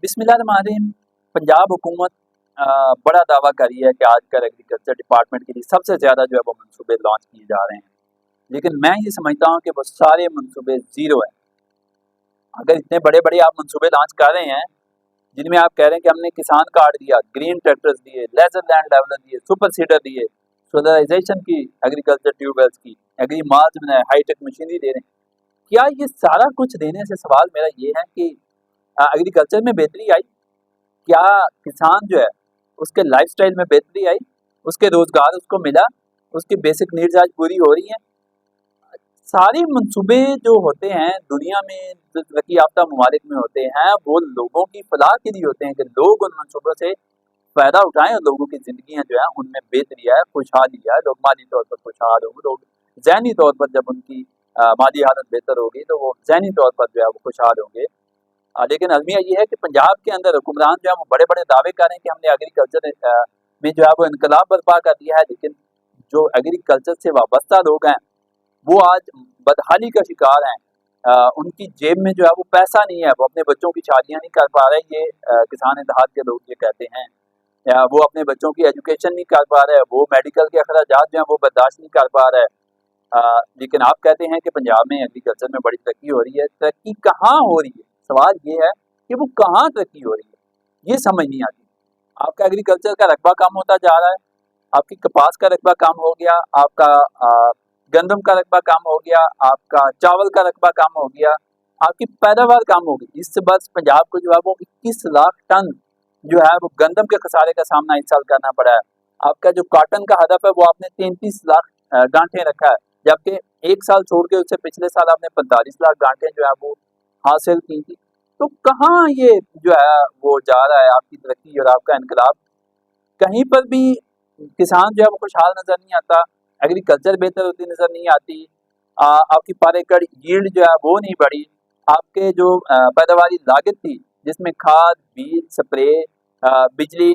बिस्मिल्लाहिर्रहमानिर्रहीम। पंजाब हुकूमत बड़ा दावा कर रही है कि आजकल एग्रीकल्चर डिपार्टमेंट के लिए सबसे ज़्यादा जो है वो मंसूबे लॉन्च किए जा रहे हैं, लेकिन मैं ये समझता हूँ कि वो सारे मंसूबे ज़ीरो हैं। अगर इतने बड़े बड़े आप मंसूबे लॉन्च कर रहे हैं जिनमें आप कह रहे हैं कि हमने किसान कार्ड दिया, ग्रीन ट्रैक्टर्स दिए, लेजर लैंड डेवलपर दिए, सुपर सीडर दिए, सोलराइजेशन की, एग्रीकल्चर ट्यूबवेल्स की, एग्री मार्ट बनाए, हाईटेक मशीनरी दे रहे हैं, क्या ये सारा कुछ देने से सवाल मेरा ये है कि एग्रीकल्चर में बेहतरी आई? क्या किसान जो है उसके लाइफस्टाइल में बेहतरी आई? उसके रोजगार उसको मिला? उसकी बेसिक नीड्स आज पूरी हो रही हैं? सारे मंसूबे जो होते हैं दुनिया में, जो तरक्की याफ्ता ममालिक में होते हैं, वो लोगों की फलाह के लिए होते हैं कि लोग उन मंसूबों से फायदा उठाएं और लोगों की जिंदगियां जो है उनमें बेहतरी आए, खुशहाली आए, लोग माली तौर पर खुशहाल होंगे, लोग जहनी तौर पर जब उनकी माली हालत बेहतर होगी तो वो जहनी तौर पर जो है वो खुशहाल होंगे। लेकिन अलमिया ये है कि पंजाब के अंदर हुक्मरान जो है वो बड़े बड़े दावे कर रहे हैं कि हमने एग्रीकल्चर में जो है वो इनकलाब बर्पा कर दिया है, लेकिन जो एग्रीकल्चर से वाबस्ता लोग हैं वो आज बदहाली का शिकार हैं। उनकी जेब में जो है वो पैसा नहीं है, वो अपने बच्चों की शादियां नहीं कर पा रहे। ये किसान इत्तेहाद के लोग ये कहते हैं, या वो अपने बच्चों की एजुकेशन नहीं कर पा रहे, वो मेडिकल के अखराजात जो हैं वो बर्दाश्त नहीं कर पा रहे। लेकिन आप कहते हैं कि पंजाब में एग्रीकल्चर में बड़ी तरक्की हो रही है। तरक्की कहाँ हो रही है? सवाल ये है कि वो कहाँ तरक्की हो रही है, ये समझ नहीं आती। आपका एग्रीकल्चर का रकबा कम होता जा रहा है, आपकी कपास का रकबा कम हो गया, आपका गंदम का रकबा कम हो गया, आपका चावल का रकबा कम हो गया, आपकी पैदावार कम हो गई। इससे बस पंजाब को जो है वो 21 लाख टन जो है वो गंदम के खसारे का सामना इस साल करना पड़ा है। आपका जो कॉटन का हदफ है वो आपने 33 लाख गांठें रखा है, जबकि एक साल छोड़ के उससे पिछले साल आपने 45 लाख गांठें जो है वो हासिल की थी। तो कहाँ ये जो है वो जा रहा है आपकी तरक्की और आपका इनकलाब? कहीं पर भी किसान जो है वो खुशहाल नजर नहीं आता, एग्रीकल्चर बेहतर होती नजर नहीं आती, आपकी पर एकड़ यील्ड जो है वो नहीं बढ़ी, आपके जो पैदावारी लागत थी जिसमें खाद, बीज, स्प्रे, बिजली,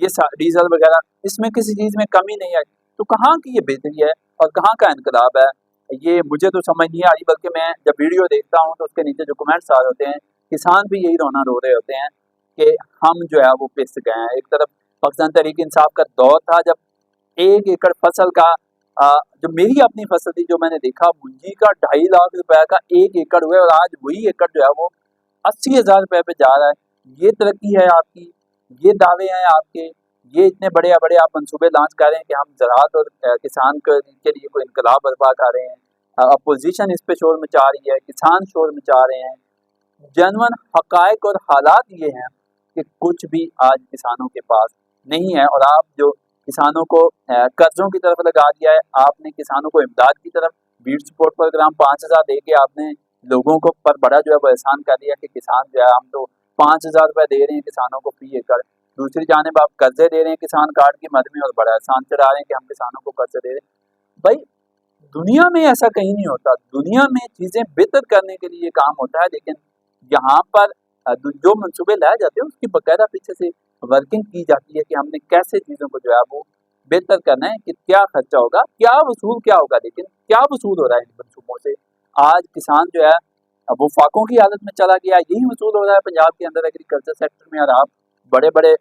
ये डीजल वगैरह, इसमें किसी चीज में कमी नहीं आई। तो कहाँ की ये बेहतरी है और कहाँ का इनकलाब है? ये मुझे तो समझ नहीं आ रही, बल्कि मैं जब वीडियो देखता हूँ तो उसके नीचे जो कमेंट्स आ रहे होते हैं, किसान भी यही रोना रो रहे होते हैं कि हम जो है वो पिस गए हैं। एक तरफ पाकिस्तान तहरीक इंसाफ का दौर था जब 1 एकड़ फसल का जो मेरी अपनी फसल थी, जो मैंने देखा मुंजी का 2.5 लाख रुपए का 1 एकड़ हुआ, और आज वही एकड़ जो है वो 80,000 रुपए पे जा रहा है। ये तरक्की है आपकी? ये दावे हैं आपके? ये इतने बड़े बड़े आप मंसूबे लॉन्च कर रहे हैं कि हम ज़राअत और किसान के लिए कोई इनकलाब बर्पा कर रहे हैं। अपोजिशन इस पे शोर मचा रही है, किसान शोर मचा रहे हैं। जनवन हकायक और हालात ये हैं कि कुछ भी आज किसानों के पास नहीं है, और आप जो किसानों को कर्जों की तरफ लगा दिया है, आपने किसानों को इमदाद की तरफ बीट सपोर्ट प्रोग्राम 5,000 दे के आपने लोगों को पर बड़ा जो है वो एहसान कर दिया कि किसान जो है हम तो 5,000 रुपए दे रहे हैं किसानों को फी एकड़। दूसरी जानिब आप कर्जे दे रहे हैं किसान कार्ड की मद में और बड़ा एहसान चढ़ा रहे हैं कि हम किसानों को कर्जे दे रहे हैं। भाई, दुनिया में ऐसा कहीं नहीं होता। दुनिया में चीजें बेहतर करने के लिए काम होता है, लेकिन यहाँ पर जो मंसूबे लाए जाते हैं उसकी बकायदा पीछे से वर्किंग की जाती है कि हमने कैसे चीजों को जो है वो बेहतर करना है, कि क्या खर्चा होगा, क्या वसूल क्या होगा, लेकिन क्या वसूल हो रहा है इन मंसूबों से? आज किसान जो है वो फाकों की हालत में चला गया। यही वसूल हो रहा है पंजाब के अंदर एग्रीकल्चर सेक्टर में, और आप बड़े बड़े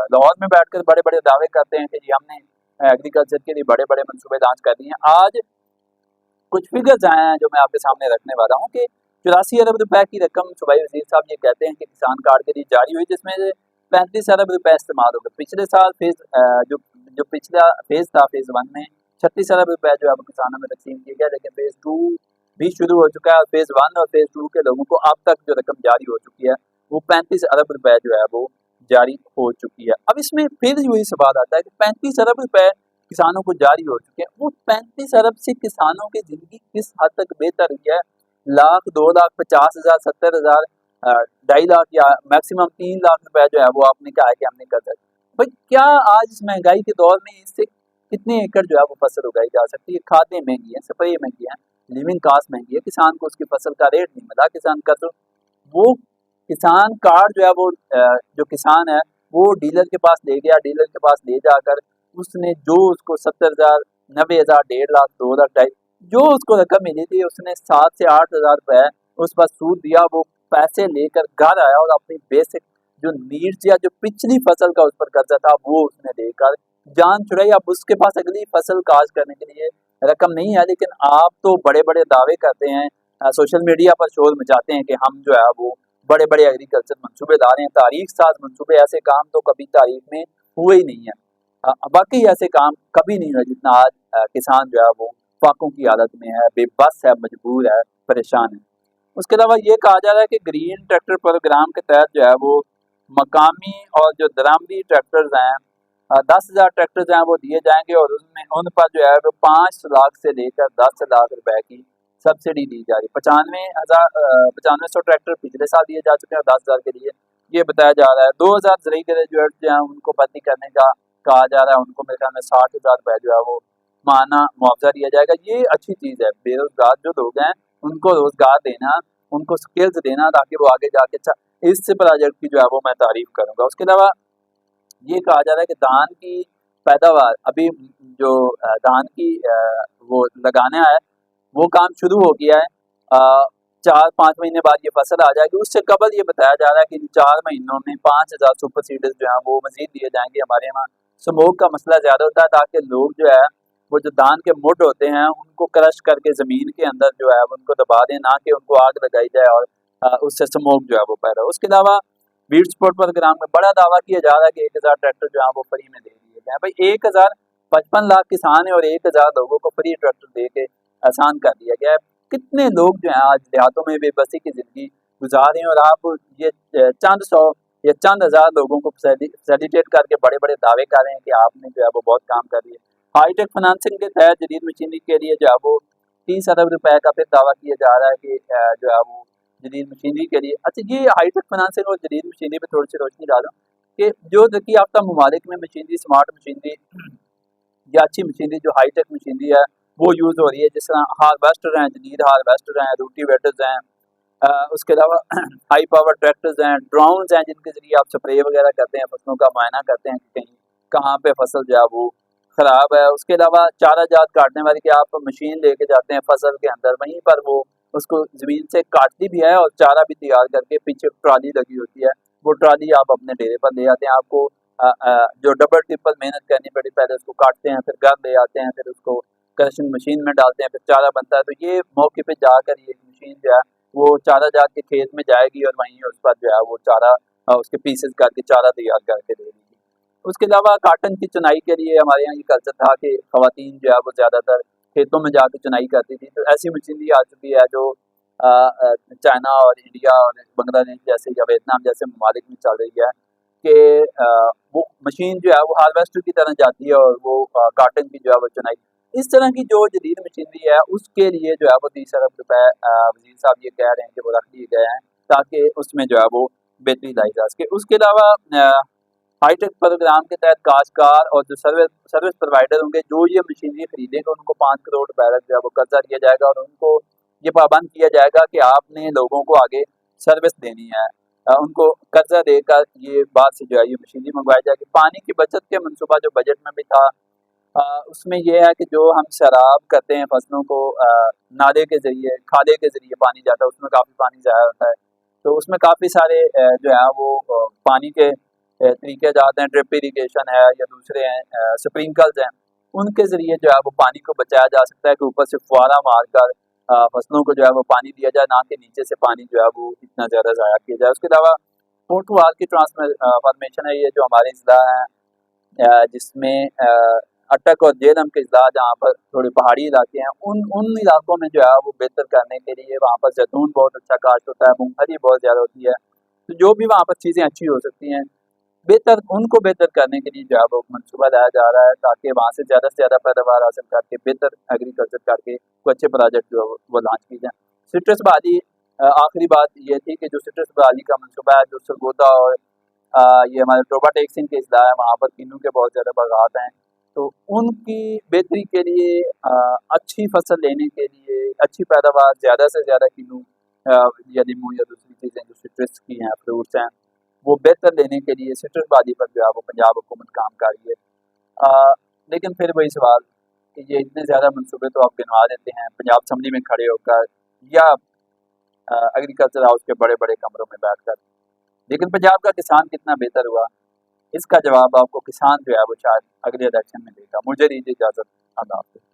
लाहौर में बैठकर बड़े बड़े दावे करते हैं कि जी हमने एग्रीकल्चर के लिए बड़े बड़े मंसूबे लॉन्च कर दिए हैं। आज कुछ फिगर्स आए हैं जो मैं आपके सामने रखने वाला हूँ कि 84 अरब रुपए की रकम सूबाई वजीर साहब ये कहते हैं कि किसान कार्ड के लिए जारी हुई, जिसमें से 35 अरब रुपए इस्तेमाल हो गए। पिछले साल जो जो पिछला फेज था, फेज 1 में 36 अरब रुपए जो है वो किसानों में तकसीम किए गए, लेकिन फेज 2 भी शुरू हो चुका है। फेज 1 और फेज 2 के लोगों को अब तक जो रकम जारी हो चुकी है वो 35 अरब रुपए जो है वो जारी हो चुकी है। अब इसमें फिर वही सवाल आता है कि 35 अरब रुपए किसानों को जारी हो चुके हैं, वो 35 अरब से किसानों की जिंदगी किस हद तक बेहतर हुई है? लाख, 2 लाख, 50,000, 70,000, 2.5 लाख या मैक्सिमम 3 लाख रुपए जो है वो आपने कहा है कि हमने कर सकते। भाई, क्या आज इस महंगाई के दौर में इससे कितने एकड़ जो है वो फसल उगाई जा सकती है? खादें महंगी हैं, स्प्रे महंगी हैं, लिविंग कास्ट महंगी है, किसान को उसकी फसल का रेट नहीं मिला। किसान का तो वो किसान कार्ड जो है वो जो किसान है वो डीलर के पास ले गया, डीलर के पास ले जाकर उसने जो उसको 70,000, 90,000, 1.5 लाख, 2 लाख, 2.5, जो उसको रकम मिली थी उसने 7 से 8 हज़ार रुपए उस पर सूद दिया। वो पैसे लेकर घर आया और अपनी बेसिक जो नीड्स या जो पिछली फसल का उस पर कर्जा था वो उसने लेकर जान छुड़ाई। अब उसके पास अगली फसल काश्त करने के लिए रकम नहीं है, लेकिन आप तो बड़े बड़े दावे करते हैं, सोशल मीडिया पर शोर मचाते हैं कि हम जो है वो बड़े बड़े एग्रीकल्चर मंसूबे ला रहे हैं। तारीख साज मंसूबे, ऐसे काम तो कभी तारीख में हुए ही नहीं है। बाकी ऐसे काम कभी नहीं हुए जितना आज किसान जो है वो फाकों की हालत में है, बेबस है, मजबूर है, परेशान है। उसके अलावा ये कहा जा रहा है कि ग्रीन ट्रैक्टर प्रोग्राम के तहत जो है वो मकामी और जो दरामदी ट्रैक्टर्स हैं, 10,000 ट्रैक्टर्स हैं वो दिए जाएंगे और उनमें उन पर जो है वो 5 लाख से लेकर 10 लाख रुपए की सब्सिडी दी जा रही है। 95,000 ट्रैक्टर पिछले साल दिए जा चुके हैं 10,000 के लिए ये बताया जा रहा है। 2,000 ज़रूरी ग्रेजुएट जो हैं उनको भर्ती करने का कहा जा रहा है, उनको मेरे ख्याल में 60,000 रुपए जो है वो माहाना मुआवजा दिया जाएगा। ये अच्छी चीज़ है, बेरोजगार जो लोग हैं उनको रोजगार देना, उनको स्किल्स देना ताकि वो आगे जाके अच्छा इस प्रोजेक्ट की जो है वो मैं तारीफ करूँगा। उसके अलावा ये कहा जा रहा है कि धान की पैदावार अभी जो धान की वो लगाना है वो काम शुरू हो गया है। 4-5 महीने बाद ये फसल आ जाएगी। उससे कबल ये बताया जा रहा है कि इन 4 महीनों में 5,000 सुपर सीडर्स जो हैं वो मज़ीद दिए जाएँगे। हमारे यहाँ स्मोक का मसला ज़्यादा होता है ताकि लोग जो है वो जो धान के मुड होते हैं उनको क्रश करके ज़मीन के अंदर जो है उनको दबा दें, ना कि उनको आग लगाई जाए और उससे स्मोक जो है वो पैदा हो। उसके अलावा बीट स्पोर्ट प्रोग्राम में बड़ा दावा किया जा रहा है कि 1,000 ट्रैक्टर जो है वो फ्री में दे दिए गए हैं। भाई 1,055 लाख किसान है और 1,000 लोगों को फ्री ट्रैक्टर दे के आसान कर दिया गया है। कितने लोग जो हैं आज देहातों में बेबसी की ज़िंदगी गुजार रहे हैं और आप ये चंद सौ या चंद हज़ार लोगों को फैसिलिटेट करके बड़े बड़े दावे कर रहे हैं कि आपने जो है वो बहुत काम कर दिए। हाईटेक फाइनेंसिंग के तहत जदीद मशीनरी के लिए जो है वो 30 अरब रुपए का फिर दावा किया जा रहा है कि जो है वो जदीद मशीनरी के लिए। अच्छा, ये हाईटेक फाइनेंसिंग और जदीद मशीनरी पे थोड़ी सी रोशनी डालूं कि जो तरक्की याफ्ता ममालिक में मशीनरी, स्मार्ट मशीनरी या अच्छी मशीनरी जो हाईटेक मशीनरी है वो यूज़ हो रही है, जिस तरह हार्वेस्टर हैं, जदीद हार्वेस्टर हैं, रूटीवेटर्स हैं, उसके अलावा हाई पावर ट्रैक्टर्स हैं, ड्रोन्स हैं जिनके ज़रिए आप स्प्रे वगैरह करते हैं, फसलों का मुआयना करते हैं कि कहीं कहाँ पे फसल जो है वो ख़राब है। उसके अलावा चारा जात काटने वाली कि आप मशीन लेके जाते हैं फसल के अंदर, वहीं पर वो उसको ज़मीन से काटती भी है और चारा भी तैयार करके पीछे ट्राली लगी होती है, वो ट्राली आप अपने डेरे पर ले आते हैं। आपको जो डबल ट्रिपल मेहनत करनी पड़ी, पहले उसको काटते हैं, फिर घर ले आते हैं, फिर उसको क्रशिंग मशीन में डालते हैं, फिर चारा बनता है। तो ये मौके पे जाकर ये मशीन जो है वो चारा जात के खेत में जाएगी और वहीं उस पर जो है वो चारा उसके पीसेस करके चारा तैयार करके दे देगी। उसके अलावा काटन की चुनाई के लिए हमारे यहाँ ये कल्चर था कि ख़वातीन जो है वो ज़्यादातर खेतों में जाकर चुनाई करती थी। तो ऐसी मशीनरी आ चुकी है जो चाइना और इंडिया और बांग्लादेश जैसे या वियतनाम जैसे ममालिक में चल रही है कि वो मशीन जो है वो हार्वेस्टर की तरह जाती है और वो काटन की जो है वो चुनाई। इस तरह की जो जदीद मशीनरी है उसके लिए जो है वो 30 अरब रुपए वज़ीर साहब ये कह रहे हैं कि वो रख दिए गए हैं ताकि उसमें जो है वो बेहतरी लाई जा सके। उसके अलावा हाईटेक प्रोग्राम के तहत काश्तकार और जो सर्विस प्रोवाइडर होंगे जो ये मशीनरी खरीदेंगे उनको 5 करोड़ रुपए तक जो है वो कर्जा दिया जाएगा और उनको ये पाबंद किया जाएगा कि आपने लोगों को आगे सर्विस देनी है। उनको कर्जा देकर ये बात से जो है ये मशीनरी मंगवाई जाएगी। पानी की बचत के मनसूबा जो बजट में भी था, उसमें ये है कि जो हम सैराब करते हैं फसलों को, नाले के ज़रिए, खाले के ज़रिए पानी जाता है, उसमें काफ़ी पानी ज़ाया होता है। तो उसमें काफ़ी सारे जो है वो पानी के तरीके जाते हैं, ड्रिप इरिगेशन है या दूसरे हैं, स्प्रिंकल्स हैं, उनके ज़रिए जो है वो पानी को बचाया जा सकता है कि ऊपर से फुहारा मारकर फसलों को जो है वो पानी दिया जाए, ना कि नीचे से पानी जो है वो इतना ज़्यादा ज़ाया किया जाए। उसके अलावा फोटोवाल की ट्रांसफॉर्मेशन है, ये जो हमारे अजला हैं जिसमें अटक और जेलम के अजला जहाँ पर थोड़े पहाड़ी इलाके हैं, उन उन इलाकों में जो है वो बेहतर करने के लिए वहाँ पर जैतून बहुत अच्छा काश्त होता है, मूँगफली बहुत ज़्यादा होती है। तो जो भी वहाँ पर चीज़ें अच्छी हो सकती हैं, उनको बेहतर करने के लिए जो है वो मनसूबा लाया जा रहा है ताकि वहाँ से ज़्यादा पैदावार हासिल करके बेहतर एग्रीकल्चर करके कोई अच्छे प्रोजेक्ट जो है वो लॉन्च किए जाएँ। सिट्रस बहाली, आखिरी बात ये थी कि जो सिट्रस बहाली का मनसूबा है, जो सरगोदा और ये हमारे टोबा टेक्सिन के अजला है, वहाँ पर किन्नू के बहुत ज़्यादा बागात हैं। तो उनकी बेहतरी के लिए, अच्छी फसल लेने के लिए, अच्छी पैदावार, ज़्यादा से ज़्यादा किन्नू या नींबू या दूसरी चीज़ें जो सिट्रस की हैं, फ्रूट्स हैं, वो बेहतर लेने के लिए सिट्रस बाजी पर जो है वो पंजाब हुकूमत काम कर रही है। लेकिन फिर वही सवाल कि ये इतने ज़्यादा मनसूबे तो आप गिनवा देते हैं पंजाब असम्बली में खड़े होकर, या एग्रीकल्चर हाउस के बड़े बड़े कमरों में बैठकर। लेकिन पंजाब का किसान कितना बेहतर हुआ, इसका जवाब आपको किसान जो है वो शायद अगले इलेक्शन में देगा। मुझे दीजिए इजाज़त, अल्लाह हाफ़िज़।